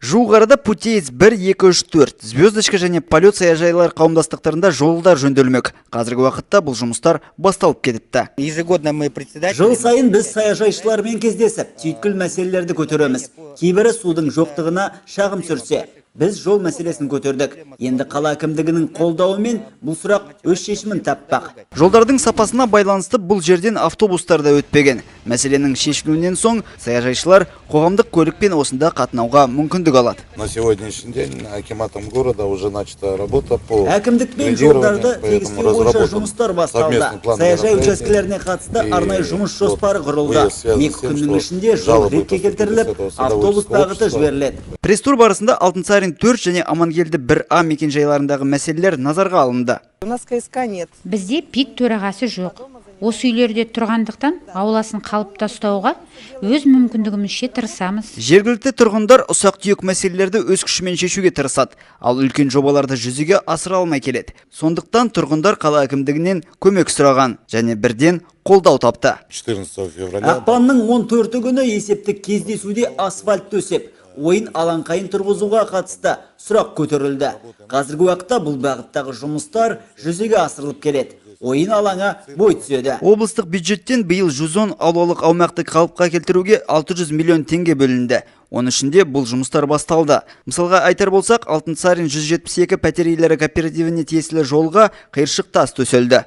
Жуық арада Путеец 1, 2, 3, 4 звездочка және полет саяжайлар қауымдастықтарында жолдар жөнделмек. Қазіргі уақытта бұл жұмыстар басталып кетіпті. Ежегодно мы председатель. Жыл сайын біз саяжайшылармен кездесіп, түйткіл мәселелерді көтереміз. Кейбірі судың жоқтығына шағым түсірсе, біз жол мәселесін көтердік. Енді қала әкімдігінің қолдауымен бұл сұрақ өз шешімін таппақ. Жолдардың сапасына байланысты бұл жерден автобустар да өтпеген. Мәселенің шешілуінен соң саяжайшылар қоғамдық көлікпен осында қатынауға мүмкіндік алады. На сегодняшний день акиматом города уже начата работа по Әкімдікпен жолдарды тегістеу бойынша жұмыстар басталды. Саяжай учаскелеріне қатысты арнайы жұмыс жоспары құрылды. 2 күннің ішінде жол ретке келтіріліп, автобус бағыты жіберіледі. Пресс-тур барысында Алтынсарин 4 және Амангелді 1А мекенжайларындағы мәселелер назарға алынды. У нас КСК нет. Бізде ПИК төрағасы жоқ. Осы үйлерде тұрғандықтан ауласын қалыпта ұстауға өз мүмкіндігімізше тырысамыз. Жергілікті тұрғындар ұсақ-түйек мәселелерді өз күшімен шешуге тырысады, ал үлкен жобаларды жүзеге асыра алмай келеді. Сондықтан тұрғындар қала әкімдігінен көмек сұраған және бірден қолдау тапты. 14 февраля. Ақпанның 14 күні есептік кездесуде асфальт төсеп, ойын алаңқайын тұрғызуға қатысты сұрақ көтерілді. Қазіргі уақытта бұл бағыттағы жұмыстар жүзеге асырылып келеді. Ойын алаңа бой түседі. Облыстық бюджеттен биыл 110 аулалық аумақты қалыпқа келтіруге 600 миллион теңге бөлінді. Оның ішінде бұл жұмыстар басталды. Мысалға айтар болсақ, Алтынсарин 172 пәтер иелері кооперативіне тиесілі жолға қиыршық тас төселді.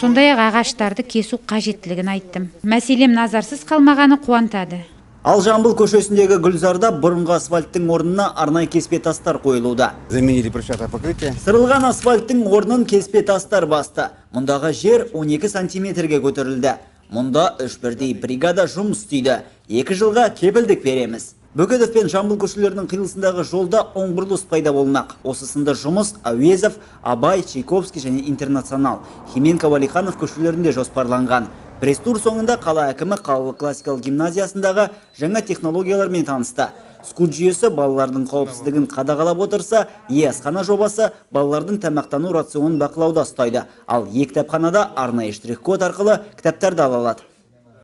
Сондай-ақ ағаштарды кесу қажеттілігін айттым. Мәселем назарсыз қалмағаны қуантады. Ал Жамбыл көшесіндегі Гүлзарда бұрынғы асфальттың орнына арнайы кеспе тастар қойылуда. Заменили брусчатое покрытие. Сырылған асфальттың орнын кеспе тастар басты. Мұндағы жер 12 сантиметрге көтерілді. Мұнда 3 бірдей бригада жұмыс істейді. 2 жылға кепілдік береміз. Бөкетов пен Жамбыл көшелерінің қиылысындағы жолда оң бұрылыс пайда болмақ. Осы сынды жұмыс Әуезов, Абай, Чайковский және Интернационал, Хименко, Валиханов көшелерінде жоспарланған. Пресс-тур соңында қала әкімі қалалық классикалық гимназиясындағы жаңа технологиялармен танысты. Скут жүйесі балалардың қауіпсіздігін қадағалап отырса, асхана жобасы балалардың тамақтану рационын бақылауда ұстайды. Ал кітапханада арнайы штрих-код арқылы кітаптарды ала алады.